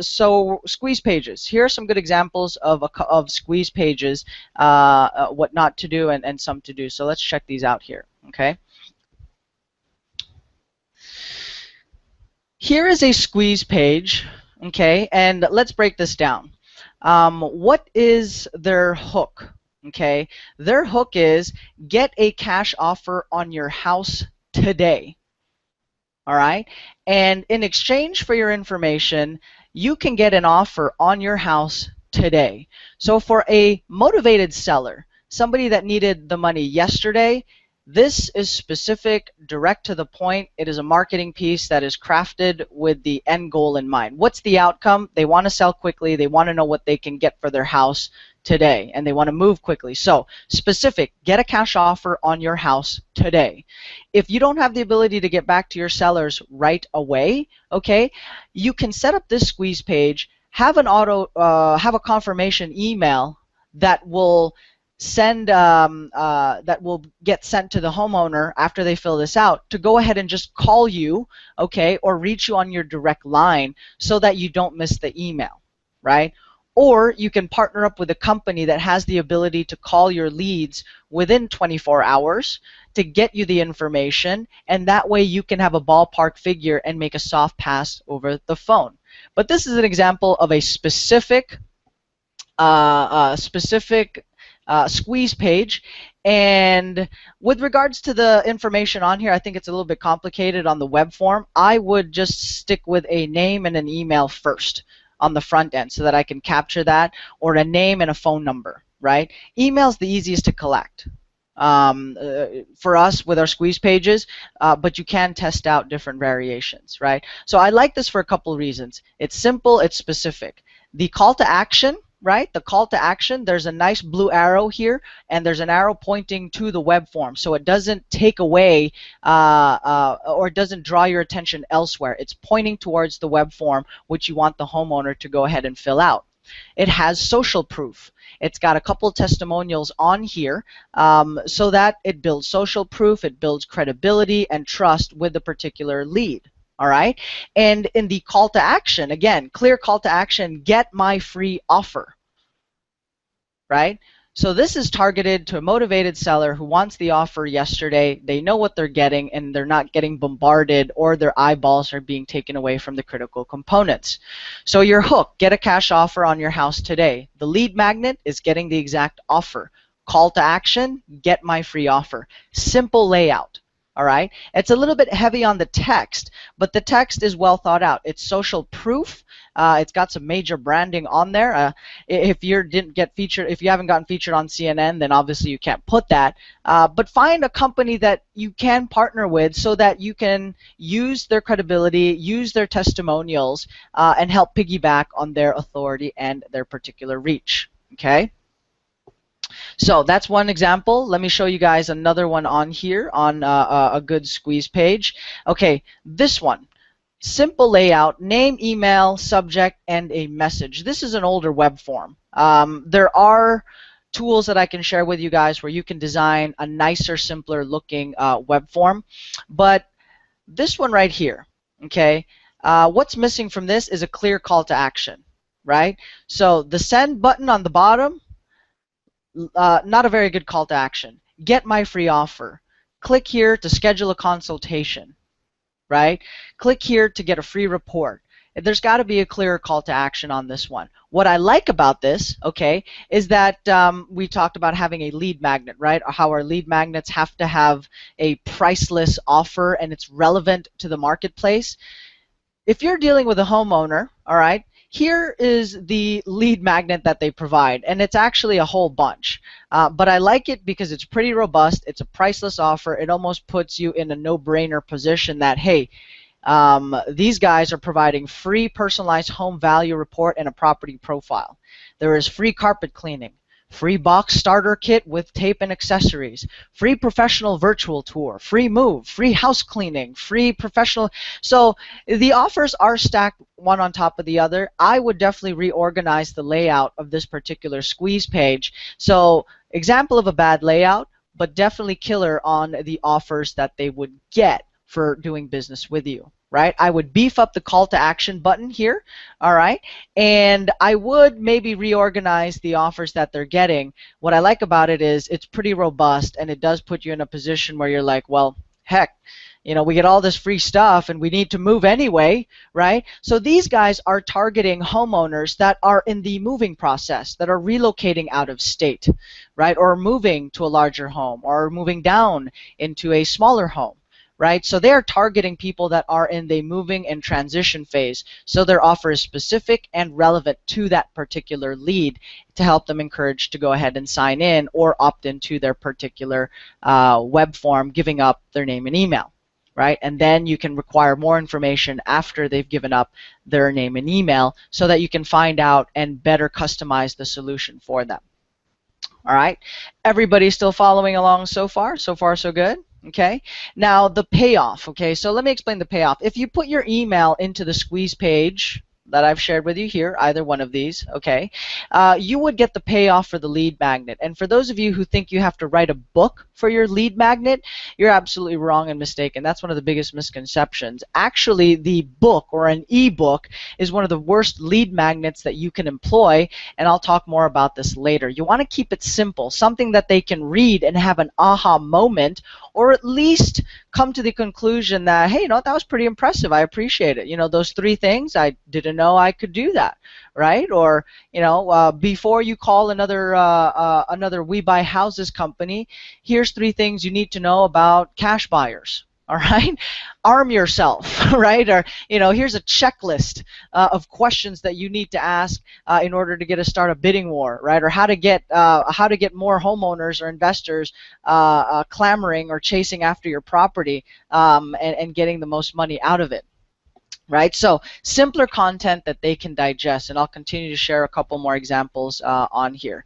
So squeeze pages. Here are some good examples of squeeze pages, what not to do and some to do. So let's check these out here. Okay. Here is a squeeze page. Okay, and let's break this down. What is their hook? Okay, their hook is get a cash offer on your house today. All right, and in exchange for your information, you can get an offer on your house today. So for a motivated seller, somebody that needed the money yesterday, this is specific, direct to the point. It is a marketing piece that is crafted with the end goal in mind. What's the outcome? They want to sell quickly. They want to know what they can get for their house today, and they want to move quickly. So specific, get a cash offer on your house today. If you don't have the ability to get back to your sellers right away, okay, you can set up this squeeze page, have a confirmation email that will that will get sent to the homeowner after they fill this out to go ahead and just call you, okay, or reach you on your direct line so that you don't miss the email, right? Or you can partner up with a company that has the ability to call your leads within 24 hours to get you the information, and that way you can have a ballpark figure and make a soft pass over the phone. But this is an example of a specific squeeze page. And with regards to the information on here, I think it's a little bit complicated on the web form. I would just stick with a name and an email first on the front end so that I can capture that, or a name and a phone number, right? Email's the easiest to collect for us with our squeeze pages, but you can test out different variations, right? So I like this for a couple reasons. It's simple, it's specific. The call to action, right? The call to action, there's a nice blue arrow here, and there's an arrow pointing to the web form, so it doesn't take away or it doesn't draw your attention elsewhere. It's pointing towards the web form, which you want the homeowner to go ahead and fill out. It has social proof. It's got a couple testimonials on here so that it builds social proof, it builds credibility and trust with the particular lead. All right, and in the call to action, again, clear call to action, get my free offer, right? So this is targeted to a motivated seller who wants the offer yesterday. They know what they're getting, and they're not getting bombarded or their eyeballs are being taken away from the critical components. So your hook, get a cash offer on your house today. The lead magnet is getting the exact offer. Call to action, get my free offer. Simple layout. All right, it's a little bit heavy on the text, but the text is well thought out. It's social proof. It's got some major branding on there. If you didn't get featured, if you haven't gotten featured on CNN, then obviously you can't put that. But find a company that you can partner with so that you can use their credibility, use their testimonials, and help piggyback on their authority and their particular reach. Okay. So that's one example. Let me show you guys another one on here on a good squeeze page. Okay, this one. Simple layout, name, email, subject, and a message. This is an older web form. There are tools that I can share with you guys where you can design a nicer, simpler looking web form. But this one right here, okay, what's missing from this is a clear call to action, right? So the send button on the bottom, not a very good call to action. Get my free offer. Click here to schedule a consultation, right? Click here to get a free report. There's got to be a clearer call to action on this one. What I like about this, okay, is that we talked about having a lead magnet, right? Or how our lead magnets have to have a priceless offer and it's relevant to the marketplace. If you're dealing with a homeowner, all right, here is the lead magnet that they provide, and it's actually a whole bunch. But I like it because it's pretty robust. It's a priceless offer. It almost puts you in a no-brainer position that, hey, these guys are providing free personalized home value report and a property profile. There is free carpet cleaning, free box starter kit with tape and accessories, free professional virtual tour, free move, free house cleaning, free professional. So the offers are stacked one on top of the other. I would definitely reorganize the layout of this particular squeeze page. So example of a bad layout, but definitely killer on the offers that they would get for doing business with you. right? I would beef up the call to action button here, all right? And I would maybe reorganize the offers that they're getting. What I like about it is it's pretty robust, and it does put you in a position where you're like, well, heck, you know, we get all this free stuff and we need to move anyway, right? So these guys are targeting homeowners that are in the moving process, that are relocating out of state, right? Or moving to a larger home, or moving down into a smaller home, right? So they're targeting people that are in the moving and transition phase. So their offer is specific and relevant to that particular lead to help them encourage to go ahead and sign in or opt into their particular web form, giving up their name and email, right? And then you can require more information after they've given up their name and email so that you can find out and better customize the solution for them. All right, everybody still following along so far? So far, so good? Okay, now the payoff. Okay, so let me explain the payoff. If you put your email into the squeeze page that I've shared with you here, either one of these, okay, you would get the payoff for the lead magnet. And for those of you who think you have to write a book for your lead magnet, you're absolutely wrong and mistaken. That's one of the biggest misconceptions. Actually, the book or an ebook is one of the worst lead magnets that you can employ, and I'll talk more about this later. You want to keep it simple, something that they can read and have an aha moment, or at least come to the conclusion that, hey, you know, that was pretty impressive. I appreciate it. You know, those 3 things, I didn't know I could do that, right? Or, you know, before you call another We Buy Houses company, here's 3 things you need to know about cash buyers. All right, arm yourself, right? Or, you know, here's a checklist of questions that you need to ask in order to start a bidding war, right? Or how to get more homeowners or investors clamoring or chasing after your property and getting the most money out of it. Right, so simpler content that they can digest, and I'll continue to share a couple more examples on here.